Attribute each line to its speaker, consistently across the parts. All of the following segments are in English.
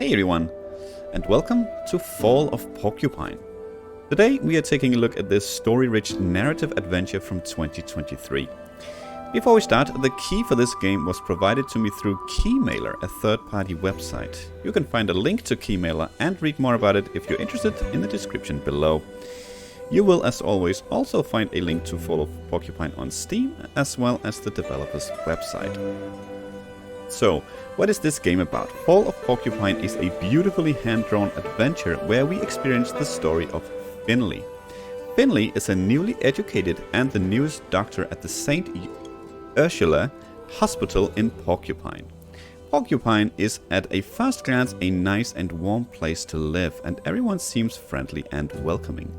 Speaker 1: Hey everyone, and welcome to Fall of Porcupine. Today we are taking a look at this story-rich narrative adventure from 2023. Before we start, the key for this game was provided to me through Keymailer, a third-party website. You can find a link to Keymailer and read more about it if you're interested in the description below. You will, as always, also find a link to Fall of Porcupine on Steam, as well as the developer's website. So, what is this game about? Fall of Porcupine is a beautifully hand-drawn adventure where we experience the story of Finley. Finley is a newly educated and the newest doctor at the St. Ursula Hospital in Porcupine. Porcupine is at a first glance a nice and warm place to live, and everyone seems friendly and welcoming.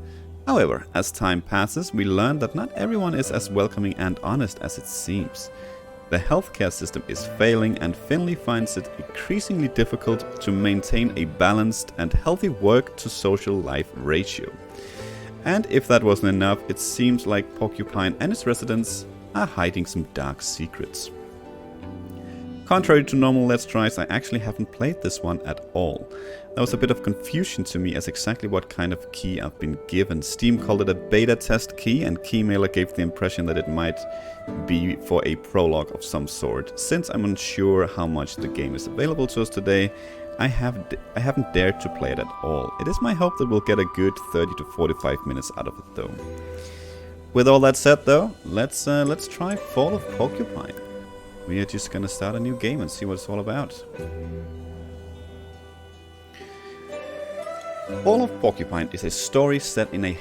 Speaker 1: However, as time passes, we learn that not everyone is as welcoming and honest as it seems. The healthcare system is failing, and Finley finds it increasingly difficult to maintain a balanced and healthy work-to-social life ratio. And if that wasn't enough, it seems like Porcupine and its residents are hiding some dark secrets. Contrary to normal Let's Tries, I actually haven't played this one at all. There was a bit of confusion to me as exactly what kind of key I've been given. Steam called it a beta test key, and Keymailer gave the impression that it might be for a prologue of some sort. Since I'm unsure how much the game is available to us today, I haven't dared to play it at all. It is my hope that we'll get a good 30 to 45 minutes out of it though. With all that said though, let's try Fall of Porcupine. We are just gonna start a new game and see what it's all about. Fall of Porcupine is a story set in a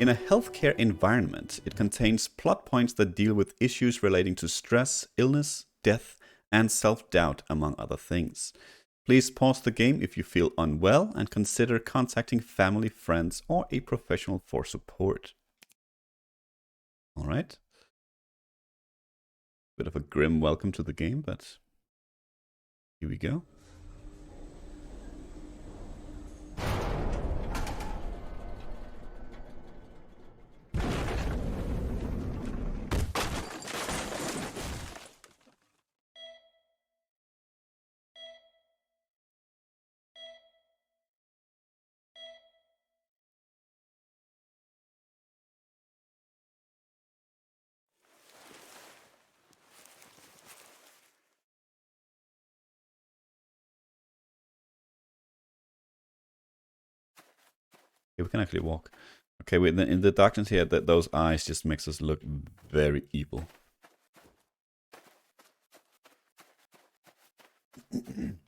Speaker 1: healthcare environment. It contains plot points that deal with issues relating to stress, illness, death, and self-doubt, among other things. Please pause the game if you feel unwell and consider contacting family, friends, or a professional for support. Alright. Bit of a grim welcome to the game, but here we go. Okay, we can actually walk. Okay, in the darkness here, those eyes just makes us look very evil. Do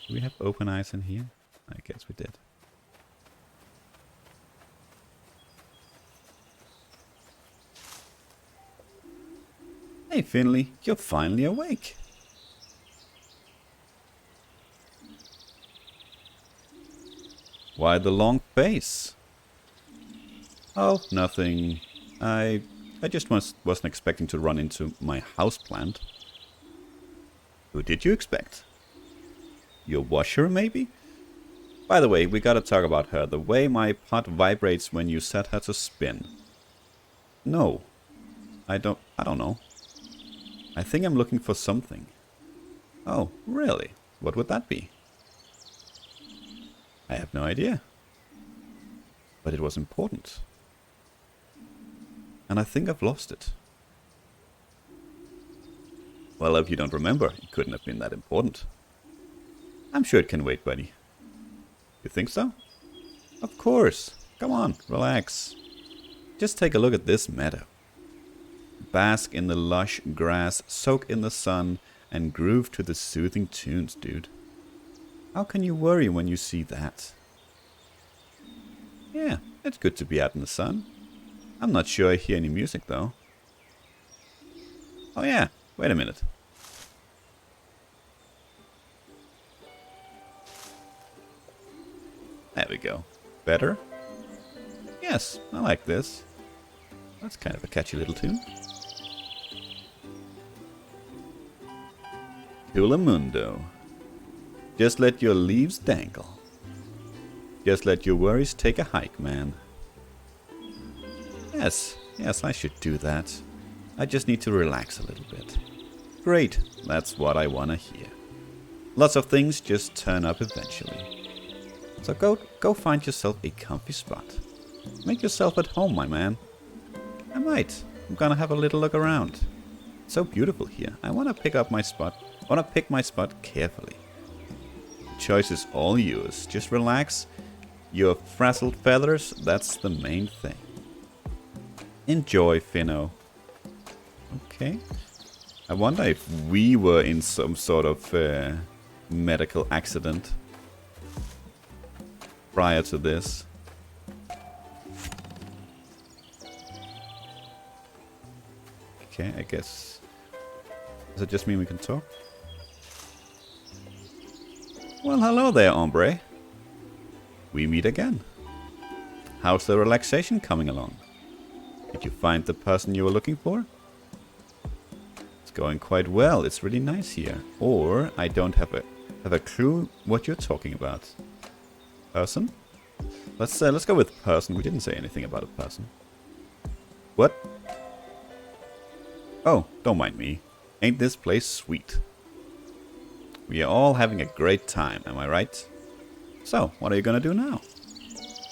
Speaker 1: we have open eyes in here? I guess we did. Hey Finley, you're finally awake. Why the long face? Oh, nothing. I just wasn't expecting to run into my houseplant. Who did you expect? Your washer, maybe? By the way, we gotta talk about her. The way my pot vibrates when you set her to spin. No. I don't know. I think I'm looking for something. Oh, really? What would that be? I have no idea. But it was important. And I think I've lost it. Well, if you don't remember, it couldn't have been that important. I'm sure it can wait, buddy. You think so? Of course. Come on, relax. Just take a look at this meadow. Bask in the lush grass, soak in the sun, and groove to the soothing tunes, dude. How can you worry when you see that? Yeah, it's good to be out in the sun. I'm not sure I hear any music, though. Oh yeah, wait a minute. There we go. Better? Yes, I like this. That's kind of a catchy little tune. Mundo. Just let your leaves dangle. Just let your worries take a hike, man. Yes, Yes, I should do that. I just need to relax a little bit. Great, that's what I wanna hear. Lots of things just turn up eventually. So go find yourself a comfy spot. Make yourself at home, my man. I might. I'm gonna have a little look around. It's so beautiful here. I wanna pick my spot carefully. The choice is all yours. Just relax. Your frazzled feathers, that's the main thing. Enjoy, Finno. Okay. I wonder if we were in some sort of medical accident prior to this. Okay, I guess. Does it just mean we can talk? Well, hello there, hombre. We meet again. How's the relaxation coming along? Did you find the person you were looking for? It's going quite well. It's really nice here. Or I don't have a clue what you're talking about. Person? Let's go with person. We didn't say anything about a person. What? Oh, don't mind me. Ain't this place sweet? We are all having a great time, am I right? So, what are you gonna do now?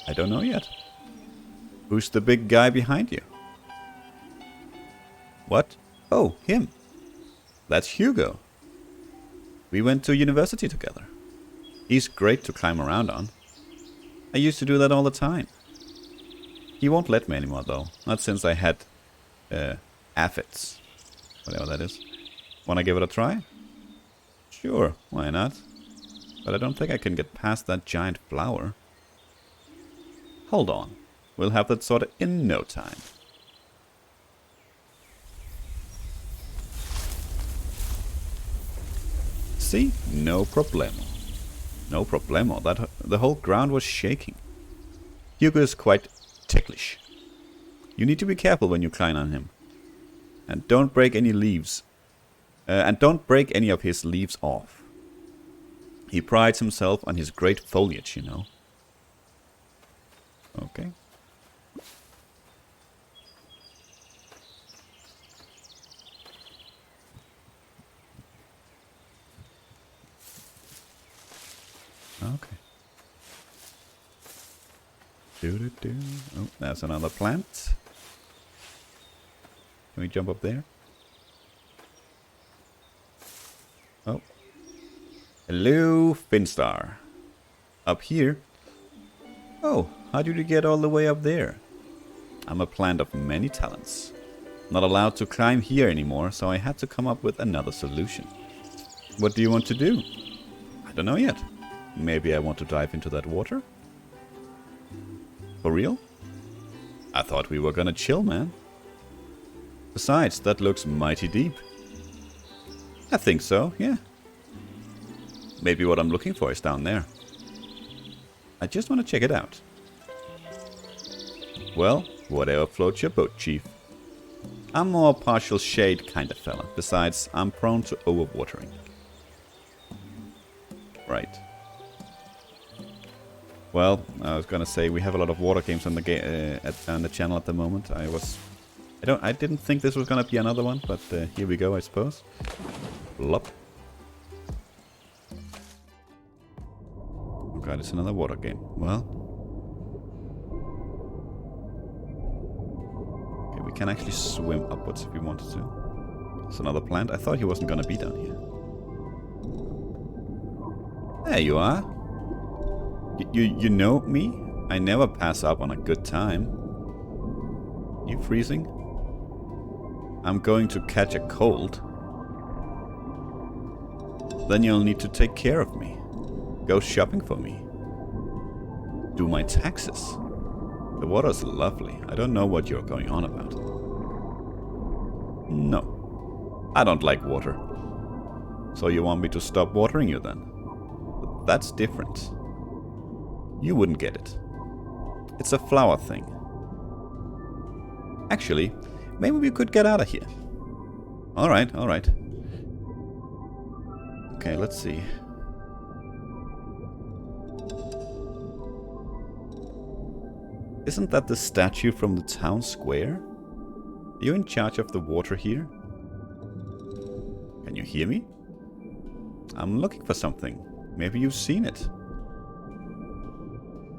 Speaker 1: I don't know yet. Who's the big guy behind you? What? Oh, him. That's Hugo. We went to university together. He's great to climb around on. I used to do that all the time. He won't let me anymore though. Not since I had aphids. Whatever that is. Wanna give it a try? Sure, why not? But I don't think I can get past that giant flower. Hold on. We'll have that sorted in no time. See? No problemo. No problemo. The whole ground was shaking. Hugo is quite ticklish. You need to be careful when you climb on him. And don't break any leaves. And don't break any of his leaves off. He prides himself on his great foliage, you know. Okay. Okay. Do. Oh, there's another plant. Can we jump up there? Oh. Hello, Finstar. Up here? Oh, how did you get all the way up there? I'm a plant of many talents. Not allowed to climb here anymore, so I had to come up with another solution. What do you want to do? I don't know yet. Maybe I want to dive into that water? For real? I thought we were gonna chill, man. Besides, that looks mighty deep. I think so, yeah. Maybe what I'm looking for is down there. I just want to check it out. Well, whatever floats your boat, Chief. I'm more a partial shade kind of fella. Besides, I'm prone to overwatering. Right. Well, I was gonna say we have a lot of water games on the channel at the moment. I didn't think this was gonna be another one, but here we go, I suppose. Blop. Oh god, it's another water game. Well. Okay, we can actually swim upwards if we wanted to. There's another plant. I thought he wasn't gonna be down here. There you are. You know me? I never pass up on a good time. You freezing? I'm going to catch a cold. Then you'll need to take care of me. Go shopping for me. Do my taxes. The water's lovely. I don't know what you're going on about. No. I don't like water. So you want me to stop watering you then? But that's different. You wouldn't get it. It's a flower thing. Actually, maybe we could get out of here. Alright, alright. Okay, let's see. Isn't that the statue from the town square? Are you in charge of the water here? Can you hear me? I'm looking for something. Maybe you've seen it.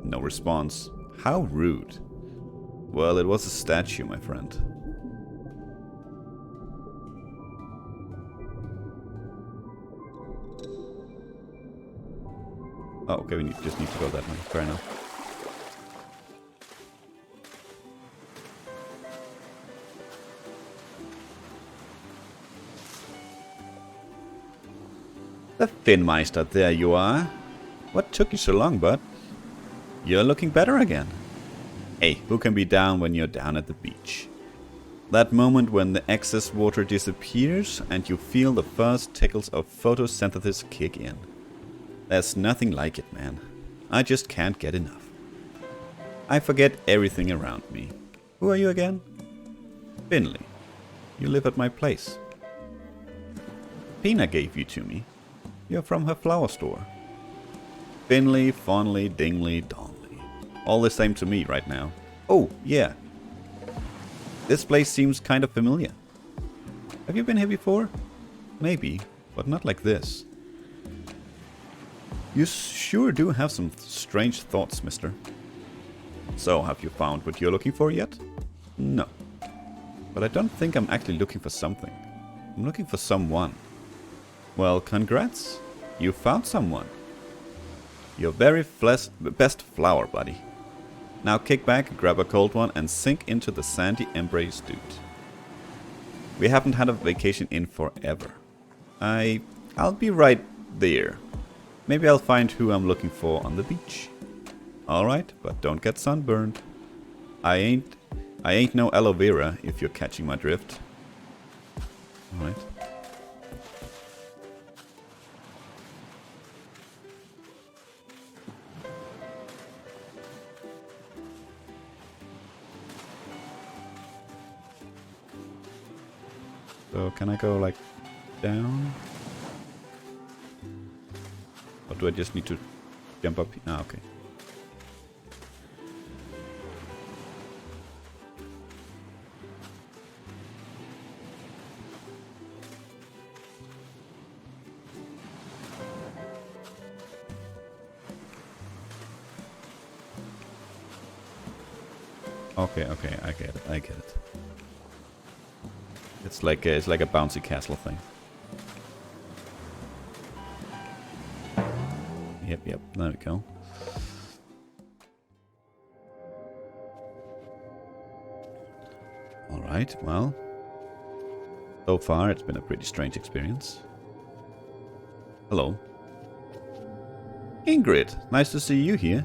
Speaker 1: No response. How rude. Well, it was a statue, my friend. Oh, okay, we just need to go that way. Fair enough. The Finmeister, there you are. What took you so long, bud? You're looking better again. Hey, who can be down when you're down at the beach? That moment when the excess water disappears and you feel the first tickles of photosynthesis kick in. There's nothing like it, man. I just can't get enough. I forget everything around me. Who are you again? Finley. You live at my place. Pina gave you to me. You're from her flower store. Finley, Fonley, Dingley, Donley. All the same to me right now. Oh, yeah. This place seems kind of familiar. Have you been here before? Maybe, but not like this. You sure do have some strange thoughts, mister. So, have you found what you're looking for yet? No. But I don't think I'm actually looking for something. I'm looking for someone. Well, congrats. You found someone. Your very best flower, buddy. Now kick back, grab a cold one, and sink into the sandy embrace, dude. We haven't had a vacation in forever. I'll be right there. Maybe I'll find who I'm looking for on the beach. Alright, but don't get sunburned. I ain't no aloe vera, if you're catching my drift. Alright. So can I go like down? Or do I just need to jump up? Ah, okay. Okay, I get it. It's like a bouncy castle thing. Yep, there we go. Alright, well. So far it's been a pretty strange experience. Hello. Ingrid, nice to see you here.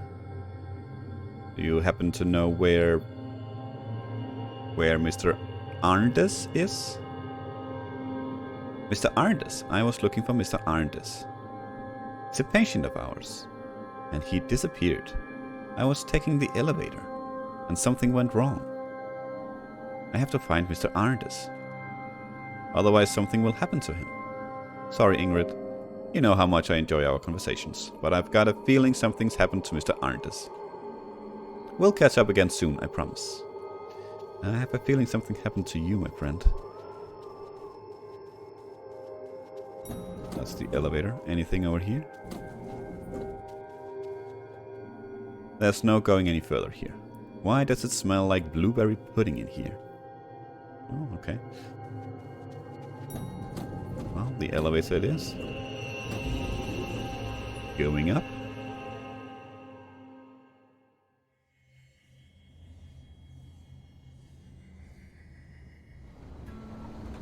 Speaker 1: Do you happen to know where Mr. Arndes is? Mr. Arndes. I was looking for Mr. Arndes. He's a patient of ours. And he disappeared. I was taking the elevator. And something went wrong. I have to find Mr. Arndes. Otherwise something will happen to him. Sorry, Ingrid. You know how much I enjoy our conversations. But I've got a feeling something's happened to Mr. Arndes. We'll catch up again soon, I promise. I have a feeling something happened to you, my friend. That's the elevator. Anything over here? There's no going any further here. Why does it smell like blueberry pudding in here? Oh, okay. Well, the elevator it is. Going up.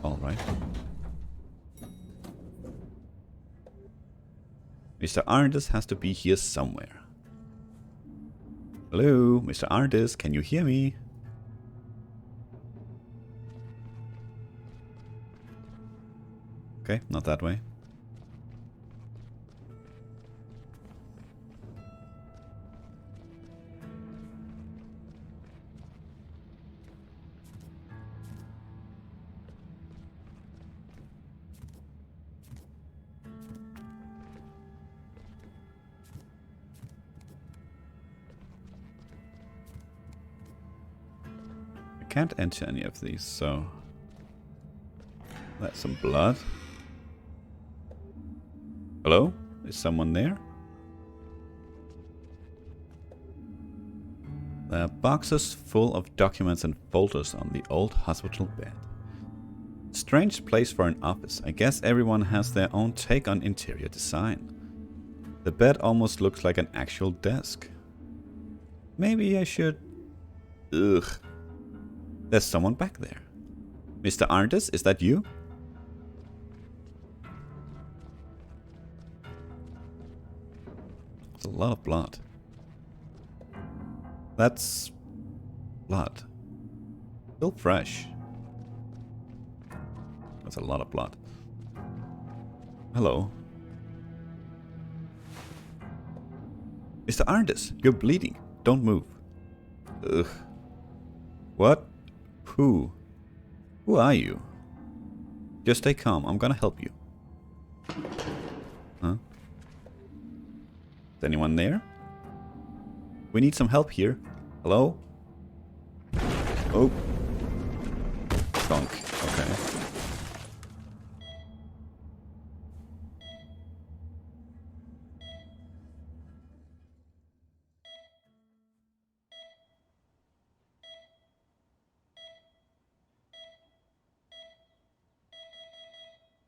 Speaker 1: Alright. Mr. Arndes has to be here somewhere. Hello, Mr. Arndes, can you hear me? Okay, not that way. can't enter any of these, so... That's some blood. Hello? Is someone there? There are boxes full of documents and folders on the old hospital bed. Strange place for an office. I guess everyone has their own take on interior design. The bed almost looks like an actual desk. Maybe I should... Ugh. There's someone back there. Mr. Arndis, is that you? There's a lot of blood. That's... blood. Still fresh. That's a lot of blood. Hello. Mr. Arndis, you're bleeding. Don't move. Ugh. What? Who? Who are you? Just stay calm. I'm gonna help you. Huh? Is anyone there? We need some help here. Hello? Oh. Thunk. Okay.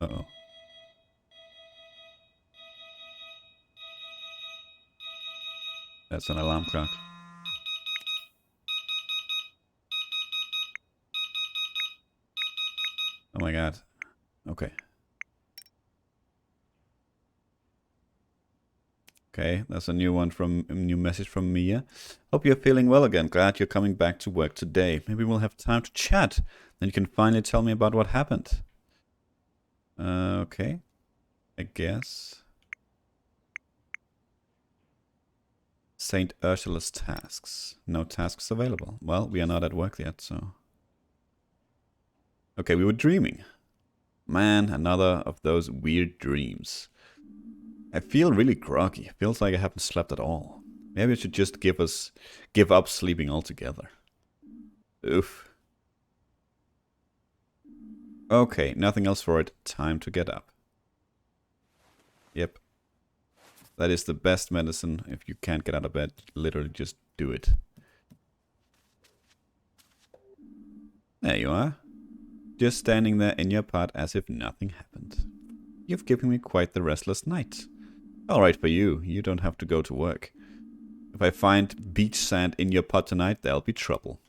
Speaker 1: Uh-oh. That's an alarm clock. Oh my god. Okay. Okay, that's a new one from a new message from Mia. Hope you're feeling well again. Glad you're coming back to work today. Maybe we'll have time to chat. Then you can finally tell me about what happened. Okay. I guess. Saint Ursula's tasks. No tasks available. Well, we are not at work yet, so... Okay, we were dreaming. Man, another of those weird dreams. I feel really groggy. It feels like I haven't slept at all. Maybe I should just give up sleeping altogether. Oof. Okay, nothing else for it. Time to get up. Yep. That is the best medicine. If you can't get out of bed, literally just do it. There you are. Just standing there in your pot as if nothing happened. You've given me quite the restless night. Alright for you. You don't have to go to work. If I find beach sand in your pot tonight, there'll be trouble.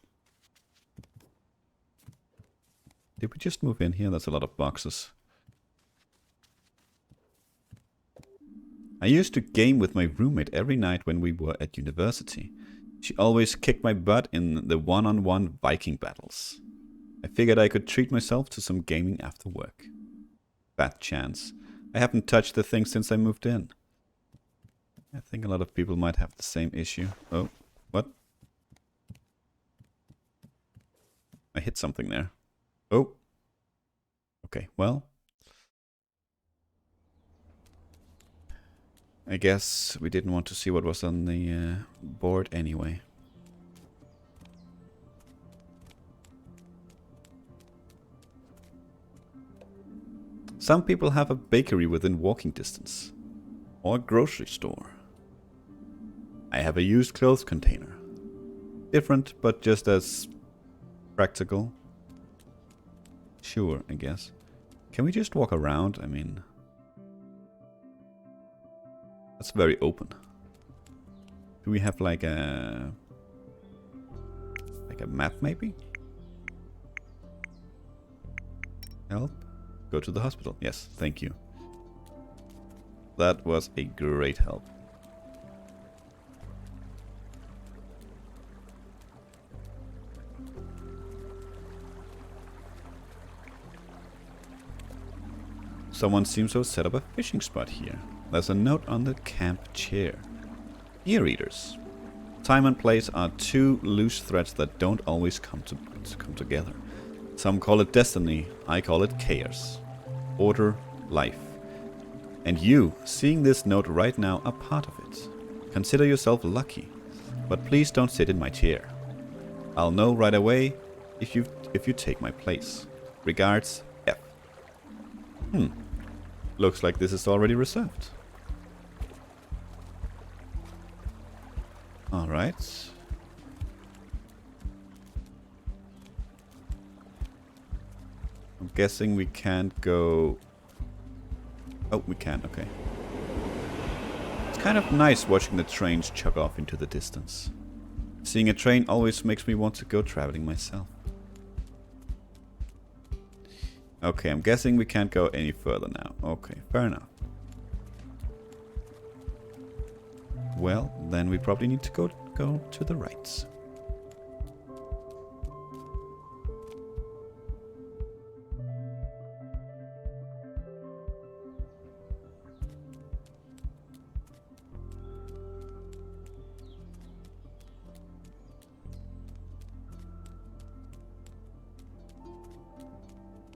Speaker 1: Did we just move in here? That's a lot of boxes. I used to game with my roommate every night when we were at university. She always kicked my butt in the one-on-one Viking battles. I figured I could treat myself to some gaming after work. Bad chance. I haven't touched the thing since I moved in. I think a lot of people might have the same issue. Oh, what? I hit something there. Oh. Okay, well. I guess we didn't want to see what was on the board anyway. Some people have a bakery within walking distance. Or a grocery store. I have a used clothes container. Different, but just as practical. Sure, I guess. Can we just walk around? I mean... That's very open. Do we have like a... like a map maybe? Help? Go to the hospital. Yes, thank you. That was a great help. Someone seems to have set up a fishing spot here. There's a note on the camp chair. Dear readers, time and place are two loose threads that don't always come together. Some call it destiny, I call it chaos. Order, life. And you, seeing this note right now, are part of it. Consider yourself lucky, but please don't sit in my chair. I'll know right away if you take my place. Regards, F. Looks like this is already reserved. Alright. I'm guessing we can't go... Oh, we can, okay. It's kind of nice watching the trains chug off into the distance. Seeing a train always makes me want to go traveling myself. Okay, I'm guessing we can't go any further now. Okay, fair enough. Well, then we probably need to go to the right.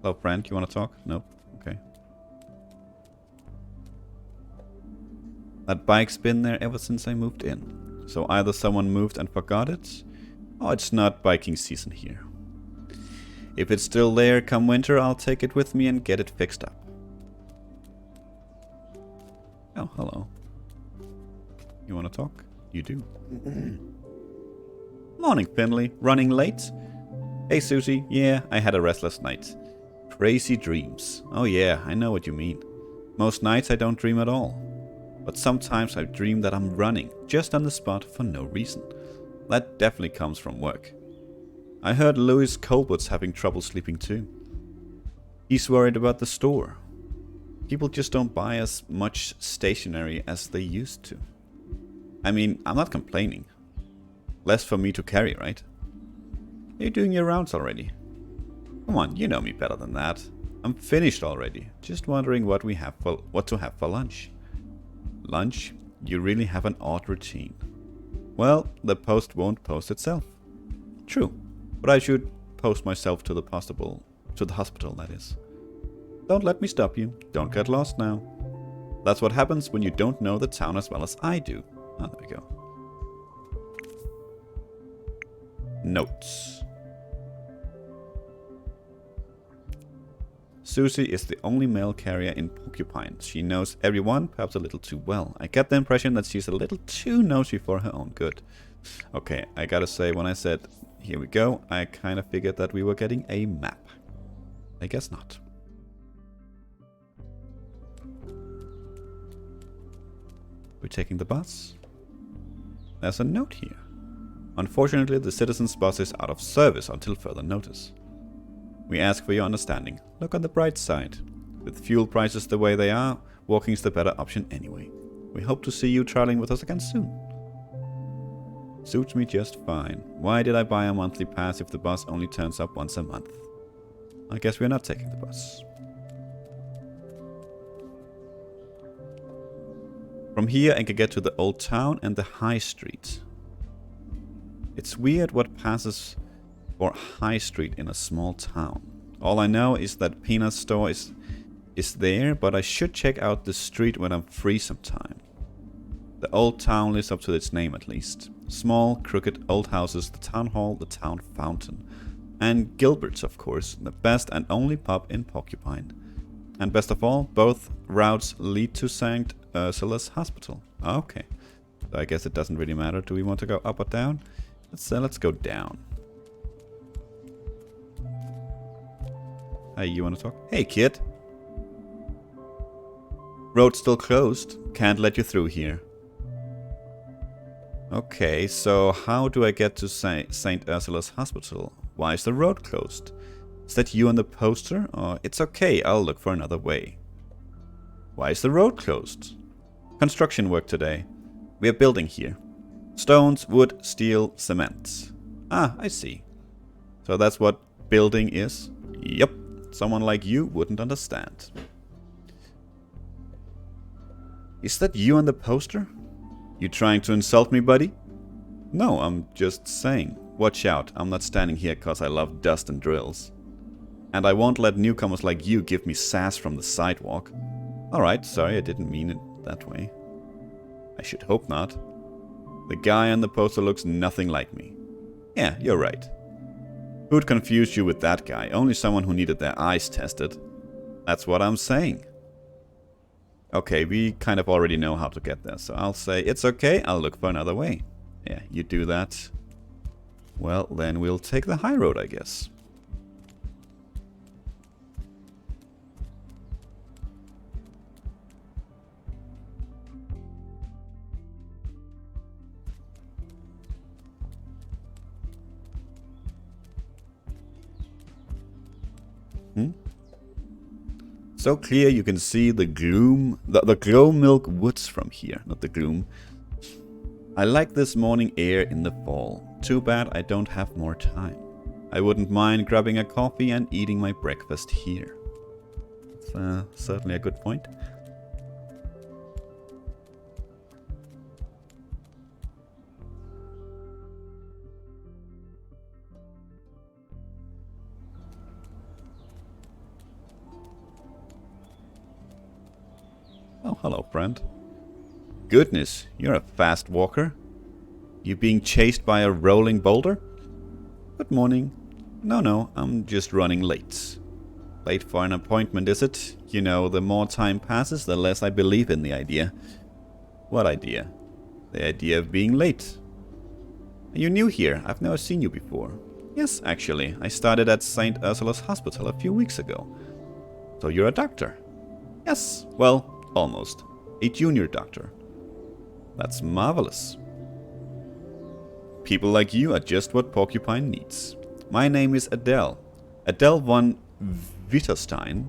Speaker 1: Hello, friend. You want to talk? Nope. Okay. That bike's been there ever since I moved in. So either someone moved and forgot it, or it's not biking season here. If it's still there come winter, I'll take it with me and get it fixed up. Oh, hello. You want to talk? You do. Morning, Finley. Running late? Hey, Susie. Yeah, I had a restless night. Crazy dreams. Oh yeah, I know what you mean. Most nights I don't dream at all. But sometimes I dream that I'm running, just on the spot for no reason. That definitely comes from work. I heard Louis Colbert's having trouble sleeping too. He's worried about the store. People just don't buy as much stationery as they used to. I mean, I'm not complaining. Less for me to carry, right? Are you doing your rounds already? Come on, you know me better than that. I'm finished already. Just wondering what to have for lunch. Lunch? You really have an odd routine. Well, the post won't post itself. True, but I should post myself to the hospital, that is. Don't let me stop you. Don't get lost now. That's what happens when you don't know the town as well as I do. Ah, there we go. Notes. Susie is the only mail carrier in Porcupine. She knows everyone, perhaps a little too well. I get the impression that she's a little too nosy for her own good. Okay, I gotta say, when I said, here we go, I kind of figured that we were getting a map. I guess not. We're taking the bus. There's a note here. Unfortunately, the citizens' bus is out of service until further notice. We ask for your understanding. Look on the bright side. With fuel prices the way they are, walking's the better option anyway. We hope to see you traveling with us again soon. Suits me just fine. Why did I buy a monthly pass if the bus only turns up once a month? I guess we're not taking the bus. From here I can get to the old town and the high street. It's weird what passes for high street in a small town. All I know is that Pina's store is there, but I should check out the street when I'm free sometime. The old town lives up to its name at least. Small, crooked old houses, the town hall, the town fountain. And Gilbert's, of course, the best and only pub in Porcupine. And best of all, both routes lead to St. Ursula's Hospital. Okay. So I guess it doesn't really matter. Do we want to go up or down? Let's go down. Hey, you want to talk? Hey, kid. Road's still closed. Can't let you through here. Okay, so how do I get to St. Ursula's Hospital? Why is the road closed? Is that you on the poster? Or it's okay, I'll look for another way. Why is the road closed? Construction work today. We are building here. Stones, wood, steel, cement. Ah, I see. So that's what building is? Yep. Someone like you wouldn't understand. Is that you on the poster? You trying to insult me, buddy? No, I'm just saying. Watch out, I'm not standing here cause I love dust and drills. And I won't let newcomers like you give me sass from the sidewalk. Alright, sorry, I didn't mean it that way. I should hope not. The guy on the poster looks nothing like me. Yeah, you're right. Who'd confuse you with that guy? Only someone who needed their eyes tested. That's what I'm saying. Okay, we kind of already know how to get there, so I'll say it's okay, I'll look for another way. Yeah, you do that. Well, then we'll take the high road, I guess. So clear you can see the gloom, the glow milk woods from here, not the gloom. I like this morning air in the fall. Too bad I don't have more time. I wouldn't mind grabbing a coffee and eating my breakfast here. That's certainly a good point. Oh, hello, friend. Goodness, you're a fast walker. You being chased by a rolling boulder? Good morning. No, I'm just running late. Late for an appointment, is it? You know, the more time passes, the less I believe in the idea. What idea? The idea of being late. Are you new here? I've never seen you before. Yes, actually. I started at St. Ursula's Hospital a few weeks ago. So you're a doctor? Yes, well, almost. A junior doctor. That's marvelous. People like you are just what Porcupine needs. My name is Adele. Adele von Witterstein.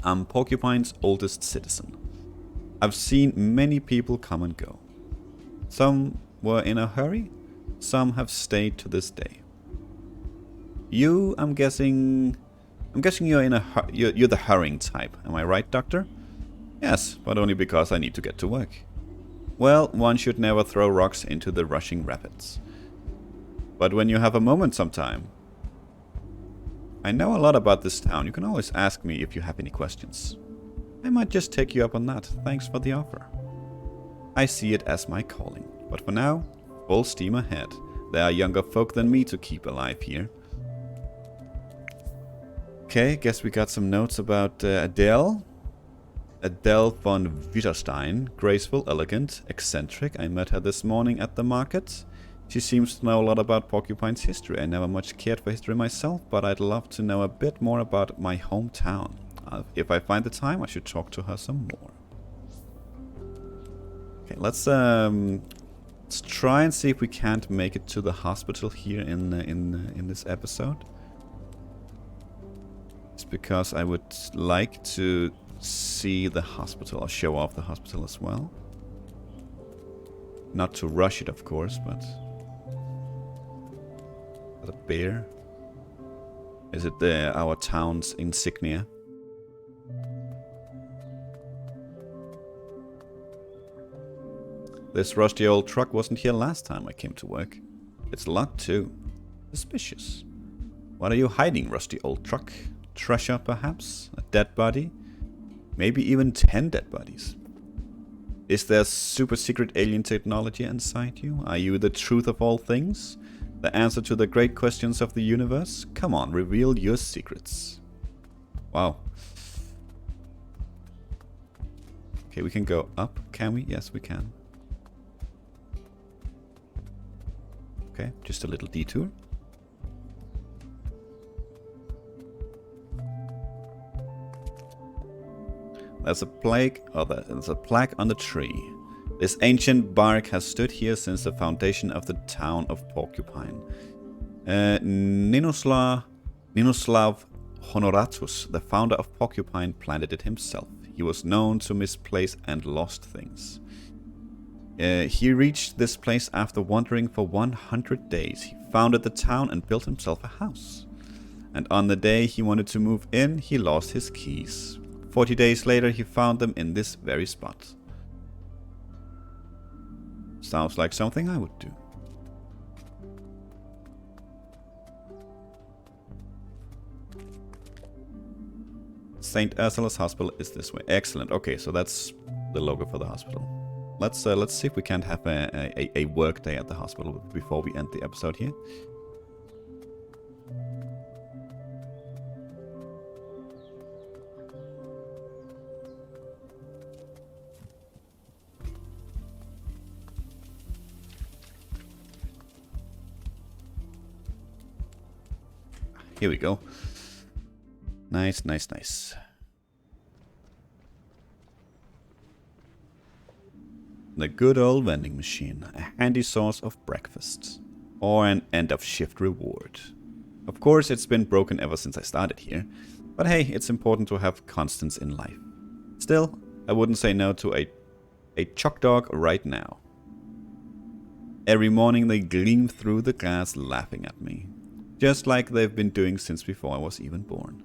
Speaker 1: I'm Porcupine's oldest citizen. I've seen many people come and go. Some were in a hurry, some have stayed to this day. You, I'm guessing you're the hurrying type. Am I right, Doctor? Yes, but only because I need to get to work. Well, one should never throw rocks into the rushing rapids. But when you have a moment sometime. I know a lot about this town. You can always ask me if you have any questions. I might just take you up on that. Thanks for the offer. I see it as my calling. But for now, full steam ahead. There are younger folk than me to keep alive here. Okay, guess we got some notes about Adele. Adele von Witterstein. Graceful, elegant, eccentric. I met her this morning at the market. She seems to know a lot about Porcupine's history. I never much cared for history myself, but I'd love to know a bit more about my hometown. If I find the time, I should talk to her some more. Okay, let's try and see if we can't make it to the hospital here in this episode. It's because I would like to see the hospital, or show off the hospital as well. Not to rush it, of course, but... a bear? Is it our town's insignia? This rusty old truck wasn't here last time I came to work. It's locked too. Suspicious. What are you hiding, rusty old truck? Treasure, perhaps? A dead body? Maybe even 10 dead bodies. Is there super secret alien technology inside you? Are you the truth of all things? The answer to the great questions of the universe? Come on, reveal your secrets. Wow. Okay, we can go up, can we? Yes, we can. Okay, just a little detour. There's a plaque on the tree. This ancient bark has stood here since the foundation of the town of Porcupine. Ninoslav Honoratus, the founder of Porcupine, planted it himself. He was known to misplace and lost things. He reached this place after wandering for 100 days. He founded the town and built himself a house. And on the day he wanted to move in, he lost his keys. 40 days later, he found them in this very spot. Sounds like something I would do. St. Ursula's Hospital is this way. Excellent. Okay, so that's the logo for the hospital. Let's see if we can't have a work day at the hospital before we end the episode here. here we go. Nice, nice, nice. The good old vending machine, a handy source of breakfast. Or an end-of-shift reward. Of course, it's been broken ever since I started here. But hey, it's important to have constants in life. Still, I wouldn't say no to a choc dog right now. Every morning they gleam through the glass laughing at me. Just like they've been doing since before I was even born.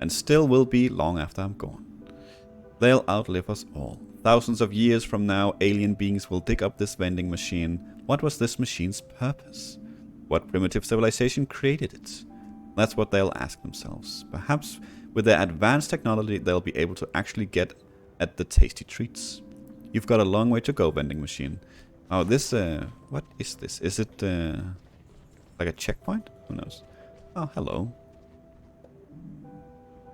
Speaker 1: And still will be long after I'm gone. They'll outlive us all. Thousands of years from now, alien beings will dig up this vending machine. What was this machine's purpose? What primitive civilization created it? That's what they'll ask themselves. Perhaps with their advanced technology, they'll be able to actually get at the tasty treats. You've got a long way to go, vending machine. Oh, this, what is this? Is it, like a checkpoint? Who knows? Oh, hello.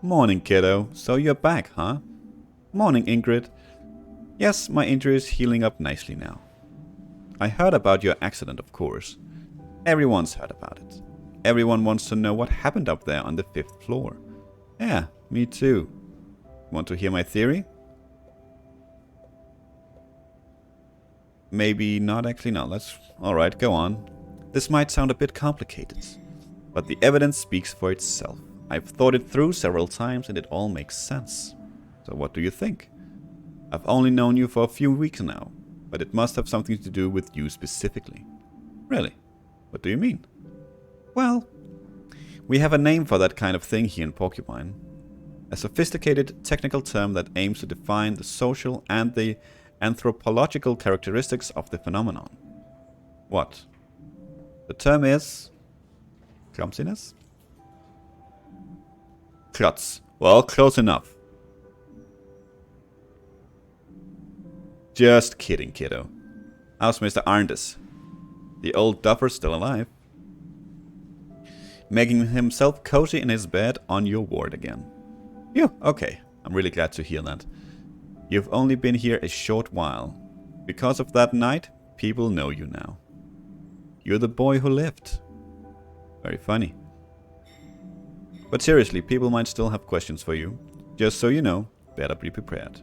Speaker 1: Morning, kiddo. So you're back, huh? Morning, Ingrid. Yes, my injury is healing up nicely now. I heard about your accident, of course. Everyone's heard about it. Everyone wants to know what happened up there on the 5th floor. Yeah, me too. Want to hear my theory? Maybe not, actually. No, let's... Alright, go on. This might sound a bit complicated, but the evidence speaks for itself. I've thought it through several times and it all makes sense. So what do you think? I've only known you for a few weeks now, but it must have something to do with you specifically. Really? What do you mean? Well, we have a name for that kind of thing here in Porcupine. A sophisticated technical term that aims to define the social and the anthropological characteristics of the phenomenon. What? The term is... clumsiness? Klutz. Well, close enough. Just kidding, kiddo. How's Mr. Arndis? The old duffer still alive. Making himself cozy in his bed on your ward again. Phew, okay. I'm really glad to hear that. You've only been here a short while. Because of that night, people know you now. You're the boy who lived. Very funny. But seriously, people might still have questions for you. Just so you know, better be prepared.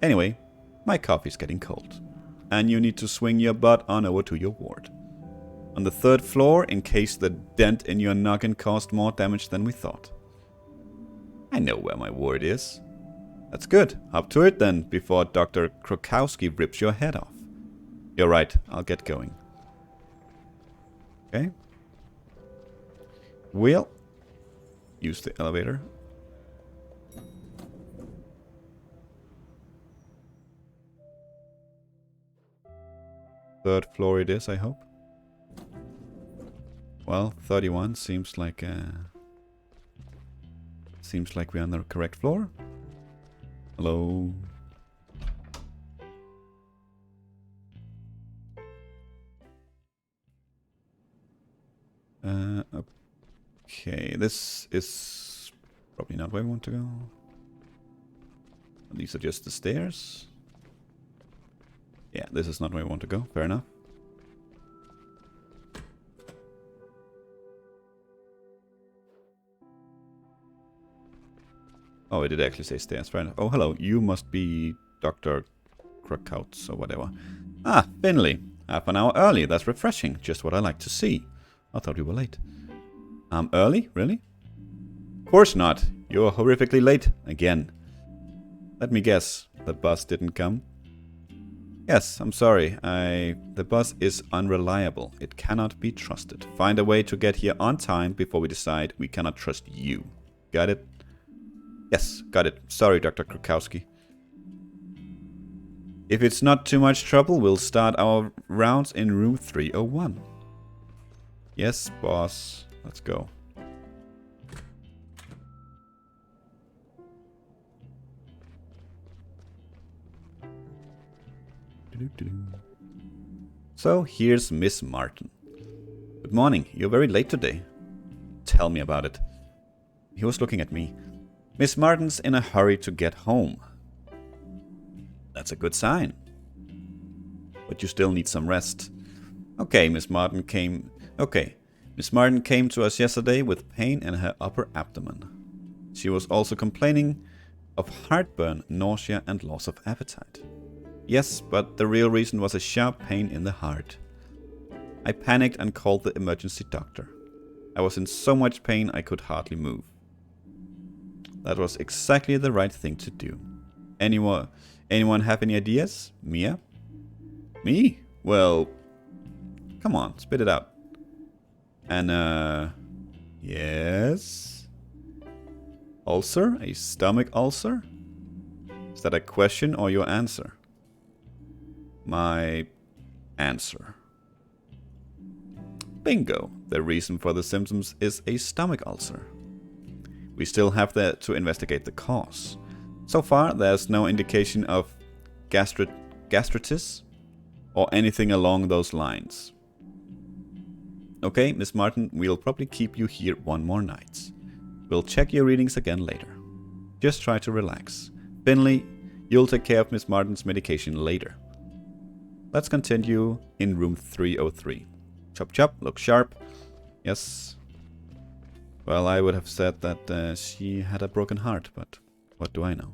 Speaker 1: Anyway, my coffee's getting cold. And you need to swing your butt on over to your ward. On the 3rd floor, in case the dent in your noggin caused more damage than we thought. I know where my ward is. That's good. Up to it then, before Dr. Krokowski rips your head off. You're right, I'll get going. Okay. We'll use the elevator. Third floor it is, I hope. Well, 31 seems like we're on the correct floor. Hello. Okay, this is probably not where we want to go. These are just the stairs. Yeah, this is not where we want to go. Fair enough. Oh, it did actually say stairs. Fair enough. Oh, hello. You must be Dr. Krakouts or whatever. Ah, Finley. Half an hour early. That's refreshing. Just what I like to see. I thought we were late. Early? Really? Of course not. You're horrifically late. Again. Let me guess. The bus didn't come? Yes, I'm sorry. The bus is unreliable. It cannot be trusted. Find a way to get here on time before we decide we cannot trust you. Got it? Yes, got it. Sorry, Dr. Krakowski. If it's not too much trouble, we'll start our rounds in room 301. Yes, boss. Let's go. So, here's Miss Martin. Good morning. You're very late today. Tell me about it. He was looking at me. Miss Martin's in a hurry to get home. That's a good sign. But you still need some rest. Okay, Miss Martin Miss Martin came to us yesterday with pain in her upper abdomen. She was also complaining of heartburn, nausea and loss of appetite. Yes, but the real reason was a sharp pain in the heart. I panicked and called the emergency doctor. I was in so much pain I could hardly move. That was exactly the right thing to do. Anyone have any ideas? Mia? Me? Well, come on, spit it out. And, yes? Ulcer? A stomach ulcer? Is that a question or your answer? My answer. Bingo! The reason for the symptoms is a stomach ulcer. We still have to investigate the cause. So far, there's no indication of gastritis or anything along those lines. Okay, Miss Martin, we'll probably keep you here one more night. We'll check your readings again later. Just try to relax. Finley, you'll take care of Miss Martin's medication later. Let's continue in room 303. Chop chop, look sharp. Yes. Well, I would have said that she had a broken heart, but what do I know?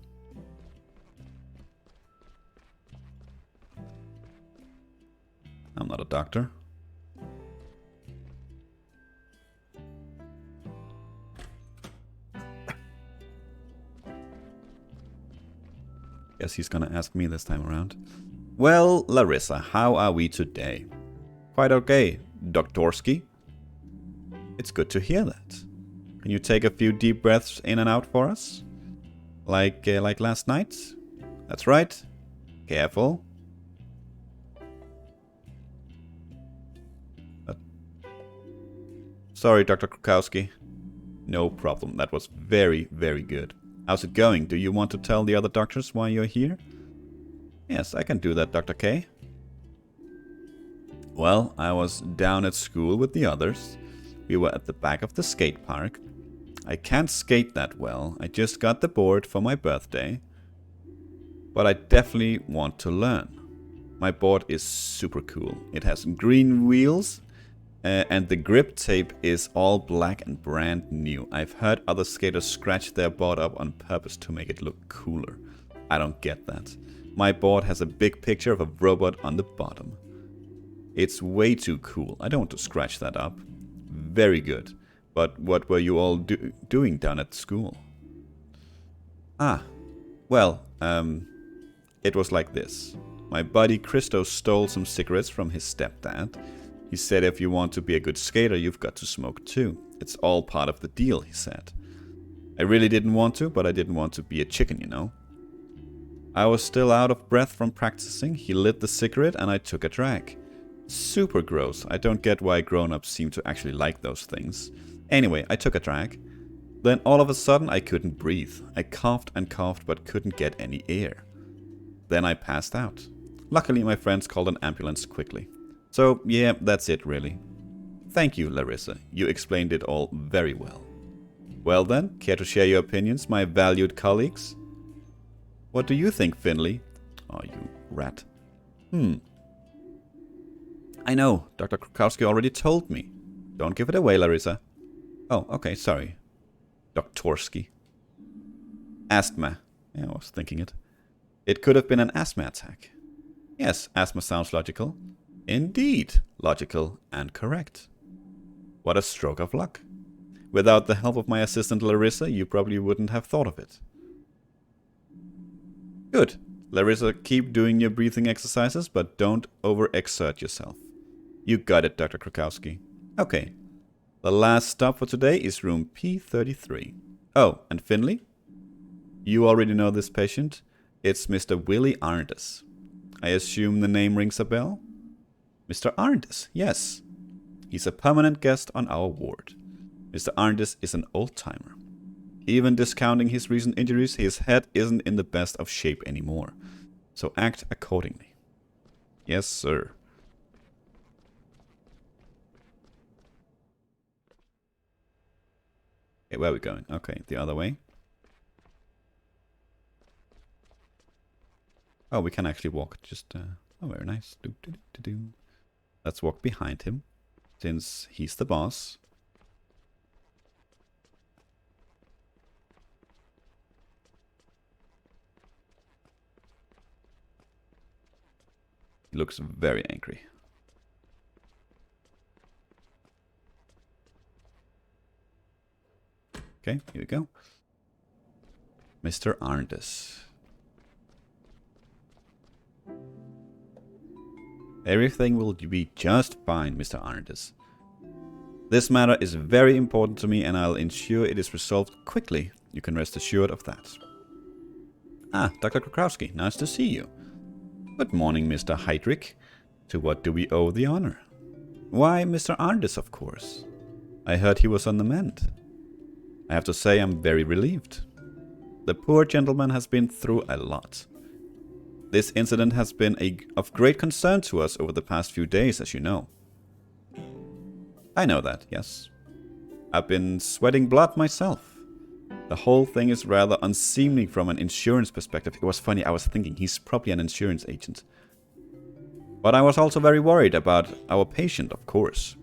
Speaker 1: I'm not a doctor. Guess he's gonna ask me this time around. Well, Larissa, how are we today? Quite okay, Doktorski. It's good to hear that. Can you take a few deep breaths in and out for us? Like last night? That's right. Careful. Sorry, Dr. Krukowski. No problem. That was very, very good. How's it going? Do you want to tell the other doctors why you're here? Yes, I can do that, Dr. K. Well, I was down at school with the others. We were at the back of the skate park. I can't skate that well. I just got the board for my birthday. But I definitely want to learn. My board is super cool. It has green wheels and the grip tape is all black and brand new. I've heard other skaters scratch their board up on purpose to make it look cooler. I don't get that. My board has a big picture of a robot on the bottom. It's way too cool. I don't want to scratch that up. Very good. But what were you all doing down at school? Well, it was like this. My buddy Christo stole some cigarettes from his stepdad. He said if you want to be a good skater, you've got to smoke too. It's all part of the deal, he said. I really didn't want to, but I didn't want to be a chicken, you know. I was still out of breath from practicing. He lit the cigarette and I took a drag. Super gross. I don't get why grown-ups seem to actually like those things. Anyway, I took a drag. Then all of a sudden I couldn't breathe. I coughed and coughed but couldn't get any air. Then I passed out. Luckily my friends called an ambulance quickly. So yeah, that's it really. Thank you, Larissa. You explained it all very well. Well then, care to share your opinions, my valued colleagues? What do you think, Finley? Oh, you rat. I know, Dr. Krukowski already told me. Don't give it away, Larissa. Oh, okay, sorry. Doktorski. Asthma. Yeah, I was thinking it. It could have been an asthma attack. Yes, asthma sounds logical. Indeed, logical and correct. What a stroke of luck. Without the help of my assistant Larissa, you probably wouldn't have thought of it. Good. Larissa, keep doing your breathing exercises, but don't overexert yourself. You got it, Dr. Krukowski. Okay. The last stop for today is room P33. Oh, and Finley? You already know this patient. It's Mr. Willie Arndis. I assume the name rings a bell? Mr. Arndis, yes. He's a permanent guest on our ward. Mr. Arndis is an old-timer. Even discounting his recent injuries, his head isn't in the best of shape anymore. So act accordingly. Yes, sir. Okay, where are we going? Okay, the other way. Oh, we can actually walk. Just, oh, very nice. Let's walk behind him. since he's the boss. He looks very angry. Okay, here we go. Mr. Arndis. Everything will be just fine, Mr. Arndis. This matter is very important to me and I'll ensure it is resolved quickly. You can rest assured of that. Ah, Dr. Krakowski, nice to see you. Good morning, Mr. Heydrich. To what do we owe the honor? Why, Mr. Arndis, of course. I heard he was on the mend. I have to say I'm very relieved. The poor gentleman has been through a lot. This incident has been of great concern to us over the past few days, as you know. I know that, yes. I've been sweating blood myself. The whole thing is rather unseemly from an insurance perspective. It was funny, I was thinking he's probably an insurance agent. But I was also very worried about our patient, of course.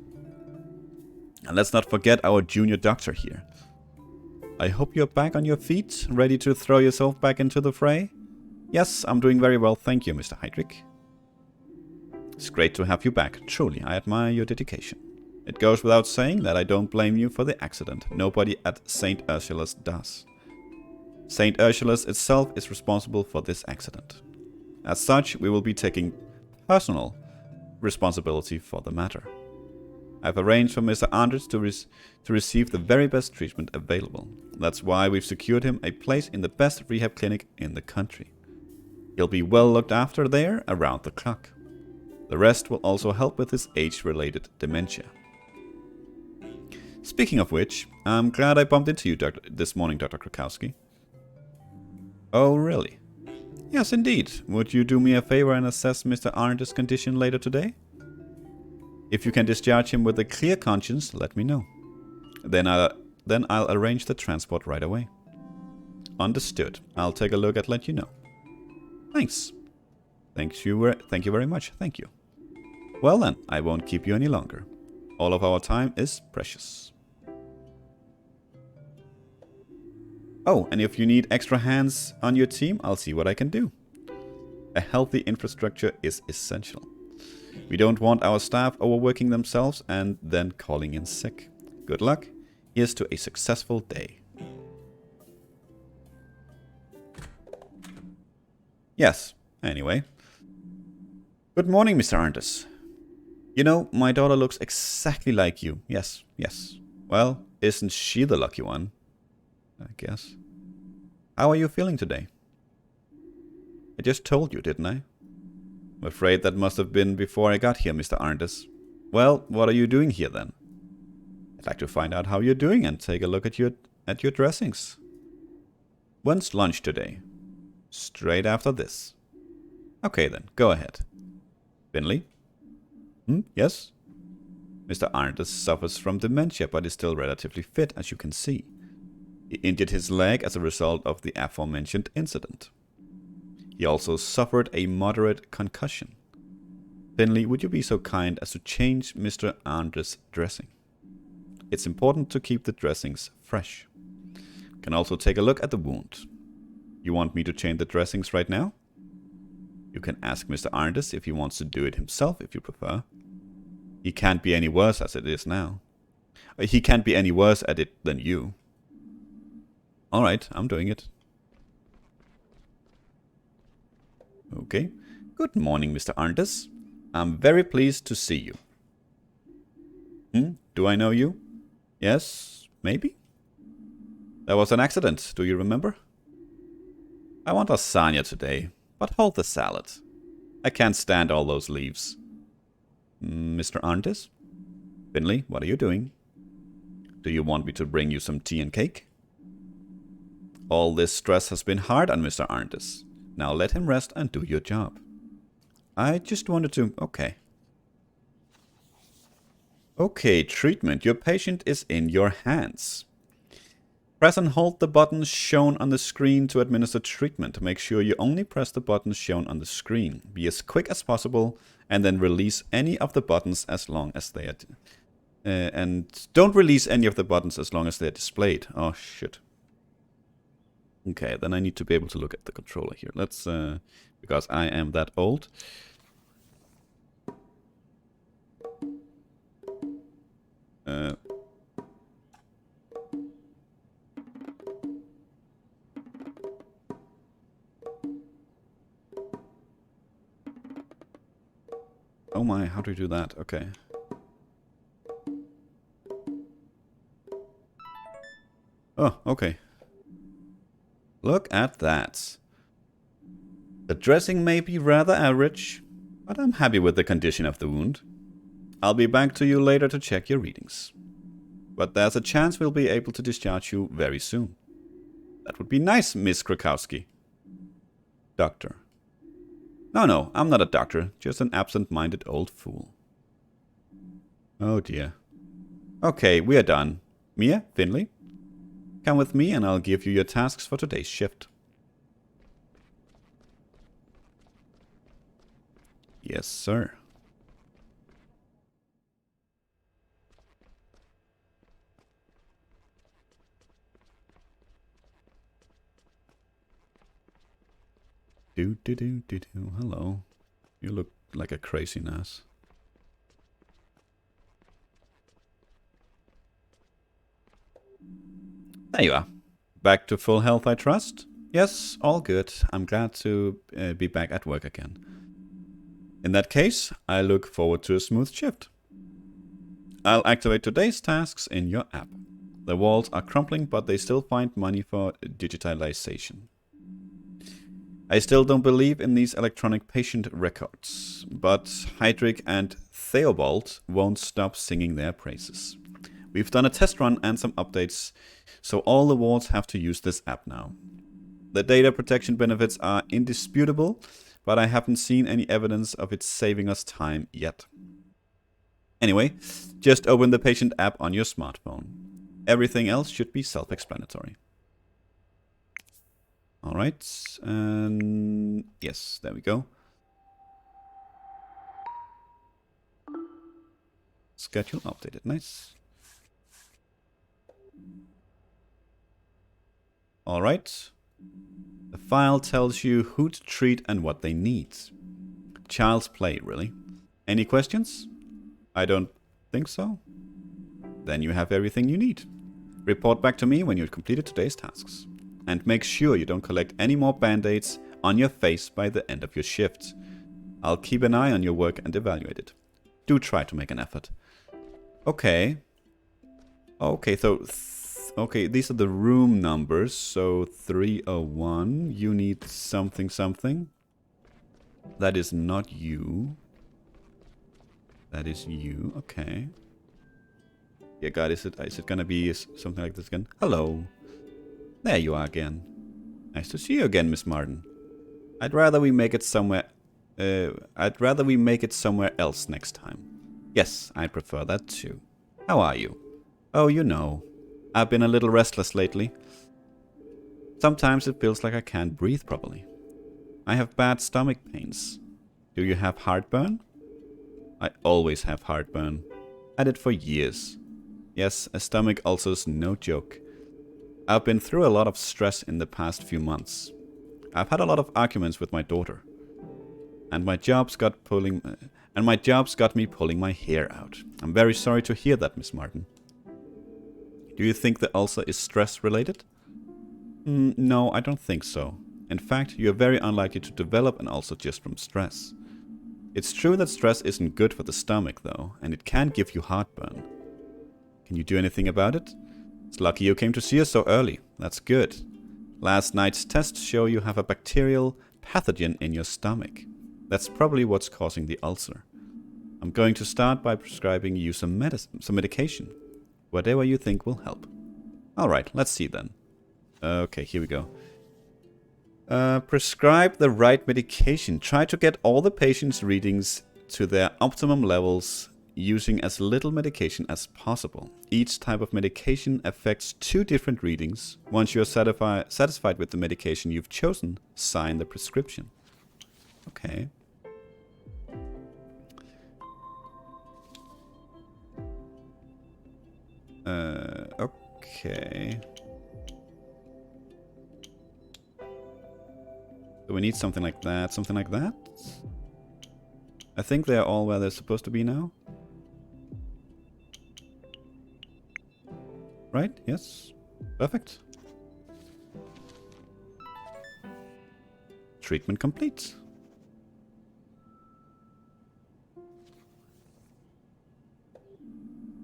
Speaker 1: And let's not forget our junior doctor here. I hope you're back on your feet, ready to throw yourself back into the fray? Yes, I'm doing very well, thank you, Mr. Heydrich. It's great to have you back, truly, I admire your dedication. It goes without saying that I don't blame you for the accident. Nobody at St. Ursula's does. St. Ursula's itself is responsible for this accident. As such, we will be taking personal responsibility for the matter. I've arranged for Mr. Anders to receive the very best treatment available. That's why we've secured him a place in the best rehab clinic in the country. He'll be well looked after there around the clock. The rest will also help with his age-related dementia. Speaking of which, I'm glad I bumped into you this morning, Dr. Krakowski. Oh, really? Yes, indeed. Would you do me a favor and assess Mr. Arndis' condition later today? If you can discharge him with a clear conscience, let me know. Then I'll arrange the transport right away. Understood. I'll take a look and let you know. Thanks. Thank you very much. Thank you. Well then, I won't keep you any longer. All of our time is precious. Oh, and if you need extra hands on your team, I'll see what I can do. A healthy infrastructure is essential. We don't want our staff overworking themselves and then calling in sick. Good luck. Here's to a successful day. Yes, anyway. Good morning, Mr. Arndis. You know, my daughter looks exactly like you. Yes, yes. Well, isn't she the lucky one? I guess. How are you feeling today? I just told you, didn't I? I'm afraid that must have been before I got here, Mr. Arndis. Well, what are you doing here then? I'd like to find out how you're doing and take a look at your dressings. When's lunch today? Straight after this. Okay then, go ahead. Finley? Yes? Mr. Arndis suffers from dementia but is still relatively fit, as you can see. He injured his leg as a result of the aforementioned incident. He also suffered a moderate concussion. Finley, would you be so kind as to change Mr. Arndis' dressing? It's important to keep the dressings fresh. You can also take a look at the wound. You want me to change the dressings right now? You can ask Mr. Arndis if he wants to do it himself if you prefer. He can't be any worse as it is now. He can't be any worse at it than you. Alright, I'm doing it. Okay. Good morning, Mr. Arndis. I'm very pleased to see you. Do I know you? Yes, maybe? There was an accident, do you remember? I want lasagna today, but hold the salad. I can't stand all those leaves. Mr. Arndis? Finley, what are you doing? Do you want me to bring you some tea and cake? All this stress has been hard on Mr. Arndis. Now let him rest and do your job. I just wanted to... Okay. Okay, treatment. Your patient is in your hands. Press and hold the buttons shown on the screen to administer treatment. Make sure you only press the buttons shown on the screen. Be as quick as possible and then release any of the buttons as long as they are And don't release any of the buttons as long as they're displayed. Oh, shit. Okay, then I need to be able to look at the controller here. Let's, because I am that old. Oh my, how do you do that? Okay. Oh, okay. Look at that. The dressing may be rather average, but I'm happy with the condition of the wound. I'll be back to you later to check your readings. But there's a chance we'll be able to discharge you very soon. That would be nice, Miss Krakowski. Doctor. No, I'm not a doctor, just an absent-minded old fool. Oh dear. Okay, we are done. Mia, Finley, come with me and I'll give you your tasks for today's shift. Yes, sir. Do. Hello. You look like a crazy nurse. There you are. Back to full health, I trust? Yes, all good. I'm glad to be back at work again. In that case, I look forward to a smooth shift. I'll activate today's tasks in your app. The walls are crumbling, but they still find money for digitalization. I still don't believe in these electronic patient records, but Heydrich and Theobald won't stop singing their praises. We've done a test run and some updates, so all the wards have to use this app now. The data protection benefits are indisputable, but I haven't seen any evidence of it saving us time yet. Anyway, just open the patient app on your smartphone. Everything else should be self-explanatory. Alright, and yes, there we go. Schedule updated, nice. Alright. The file tells you who to treat and what they need. Child's play, really. Any questions? I don't think so. Then you have everything you need. Report back to me when you've completed today's tasks. And make sure you don't collect any more band-aids on your face by the end of your shift. I'll keep an eye on your work and evaluate it. Do try to make an effort. Okay. Okay, so... okay, these are the room numbers. So 301, you need something something. That is not you. That is you, okay. Yeah, God, is it gonna be something like this again? Hello. There you are again. Nice to see you again, Miss Martin. I'd rather we make it somewhere else next time. Yes, I prefer that too. How are you? Oh, you know. I've been a little restless lately. Sometimes it feels like I can't breathe properly. I have bad stomach pains. Do you have heartburn? I always have heartburn. Had it for years. Yes, a stomach ulcer's no joke. I've been through a lot of stress in the past few months. I've had a lot of arguments with my daughter. And my job's got me pulling my hair out. I'm very sorry to hear that, Miss Martin. Do you think the ulcer is stress related? No, I don't think so. In fact, you're very unlikely to develop an ulcer just from stress. It's true that stress isn't good for the stomach though, and it can give you heartburn. Can you do anything about it? It's lucky you came to see us so early. That's good. Last night's tests show you have a bacterial pathogen in your stomach. That's probably what's causing the ulcer. I'm going to start by prescribing you some medication. Whatever you think will help. Alright, let's see then. Okay, here we go. Prescribe the right medication. Try to get all the patient's readings to their optimum levels using as little medication as possible. Each type of medication affects 2 different readings. Once you're satisfied with the medication you've chosen, sign the prescription. Okay. Okay. So we need something like that, something like that. I think they're all where they're supposed to be now. Right? Yes. Perfect. Treatment complete.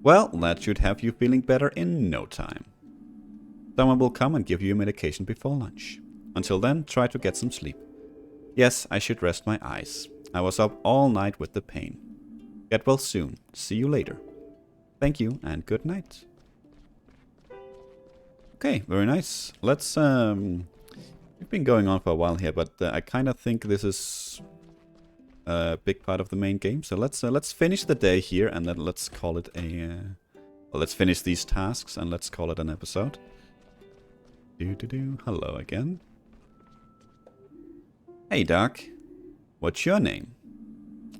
Speaker 1: Well, that should have you feeling better in no time. Someone will come and give you medication before lunch. Until then, try to get some sleep. Yes, I should rest my eyes. I was up all night with the pain. Get well soon. See you later. Thank you and good night. Okay, very nice. Let's we've been going on for a while here, but I kind of think this is a big part of the main game. So let's finish the day here and then let's call it a well, let's finish these tasks and let's call it an episode. Hello again. Hey Doc. What's your name?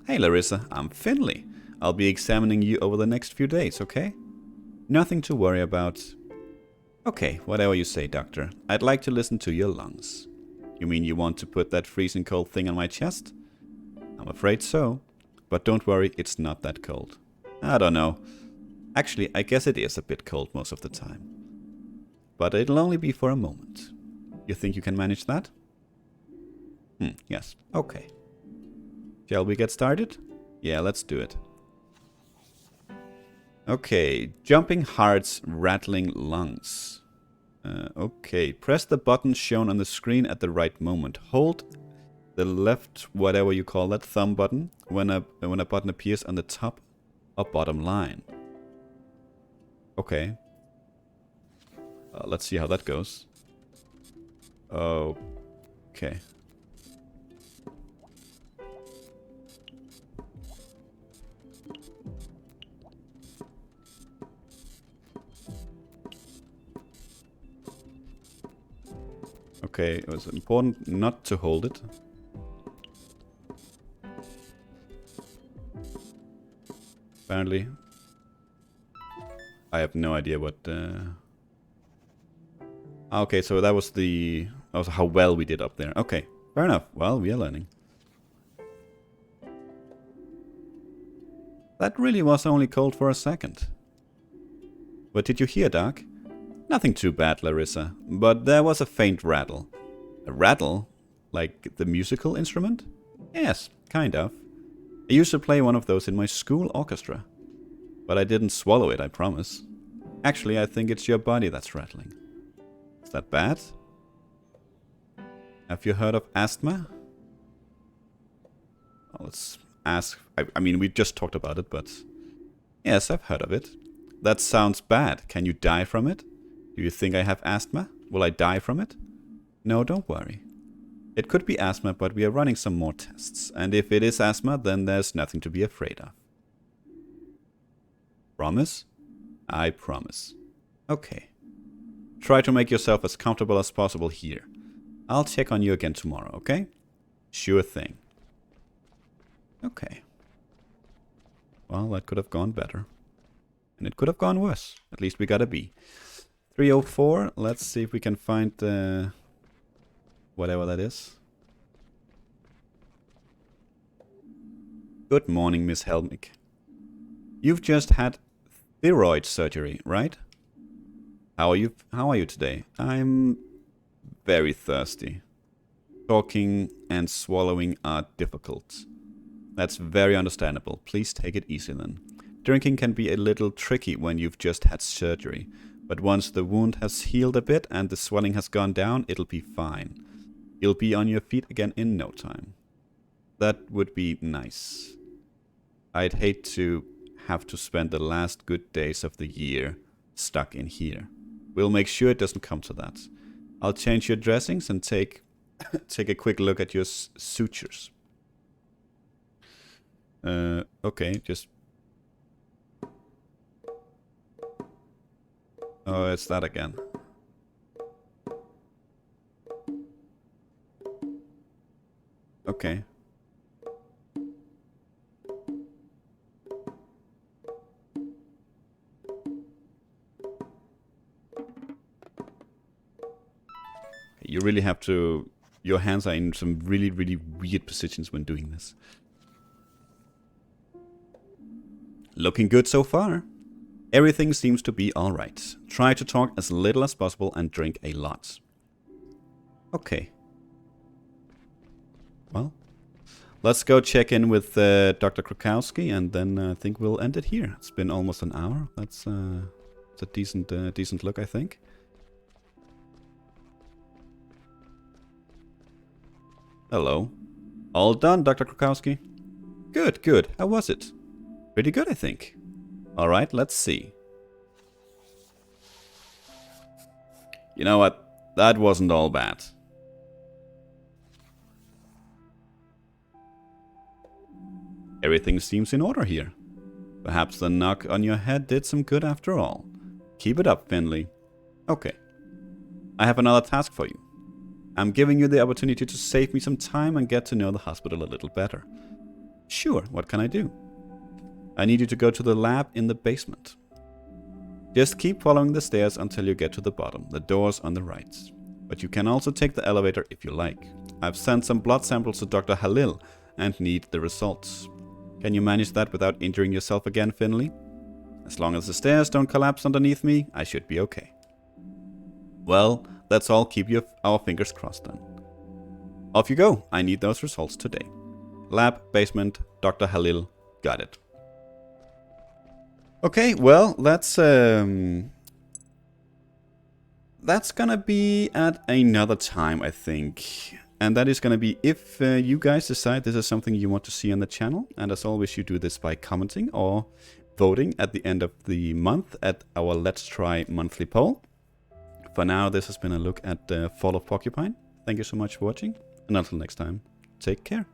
Speaker 1: Hey Larissa, I'm Finley. I'll be examining you over the next few days, okay? Nothing to worry about. Okay, whatever you say, Doctor. I'd like to listen to your lungs. You mean you want to put that freezing cold thing on my chest? I'm afraid so. But don't worry, it's not that cold. I don't know. Actually, I guess it is a bit cold most of the time. But it'll only be for a moment. You think you can manage that? Yes. Okay. Shall we get started? Yeah, let's do it. Okay, jumping hearts, rattling lungs. Okay, press the button shown on the screen at the right moment. Hold the left, whatever you call that, thumb button when a button appears on the top or bottom line. Okay. Let's see how that goes. Okay. Okay, it was important not to hold it. Apparently. I have no idea what... Okay, so that was how well we did up there. Okay, fair enough. Well, we are learning. That really was only cold for a second. What did you hear, Doc? Nothing too bad, Larissa, but there was a faint rattle. A rattle? Like the musical instrument? Yes, kind of. I used to play one of those in my school orchestra. But I didn't swallow it, I promise. Actually, I think it's your body that's rattling. Is that bad? Have you heard of asthma? Well, let's ask... I mean, we just talked about it, but... Yes, I've heard of it. That sounds bad. Can you die from it? Do you think I have asthma? Will I die from it? No, don't worry. It could be asthma, but we are running some more tests. And if it is asthma, then there's nothing to be afraid of. Promise? I promise. Okay. Try to make yourself as comfortable as possible here. I'll check on you again tomorrow, okay? Sure thing. Okay. Well, that could have gone better. And it could have gone worse. At least we got a B. 304. Let's see if we can find whatever that is. Good morning, Miss Helmick. You've just had thyroid surgery, right? How are you today? I'm very thirsty. Talking and swallowing are difficult. That's very understandable. Please take it easy then. Drinking can be a little tricky when you've just had surgery, but once the wound has healed a bit and the swelling has gone down, it'll be fine. You'll be on your feet again in no time. That would be nice. I'd hate to have to spend the last good days of the year stuck in here. We'll make sure it doesn't come to that. I'll change your dressings and take a quick look at your sutures. Okay, just... Oh, it's that again. Okay. You really have to... Your hands are in some really, really weird positions when doing this. Looking good so far. Everything seems to be alright. Try to talk as little as possible and drink a lot. Okay. Well, let's go check in with Dr. Krakowski, and then I think we'll end it here. It's been almost an hour. That's a decent look, I think. Hello. All done, Dr. Krakowski. Good, good. How was it? Pretty good, I think. Alright, let's see. You know what? That wasn't all bad. Everything seems in order here. Perhaps the knock on your head did some good after all. Keep it up, Finley. Okay. I have another task for you. I'm giving you the opportunity to save me some time and get to know the hospital a little better. Sure, what can I do? I need you to go to the lab in the basement. Just keep following the stairs until you get to the bottom. The door's on the right. But you can also take the elevator if you like. I've sent some blood samples to Dr. Halil and need the results. Can you manage that without injuring yourself again, Finley? As long as the stairs don't collapse underneath me, I should be okay. Well, let's all keep our fingers crossed then. Off you go. I need those results today. Lab, basement, Dr. Halil. Got it. Okay, well, that's gonna be at another time, I think. And that is gonna be if you guys decide this is something you want to see on the channel. And as always, you do this by commenting or voting at the end of the month at our Let's Try monthly poll. For now, this has been a look at Fall of Porcupine. Thank you so much for watching, and until next time, take care.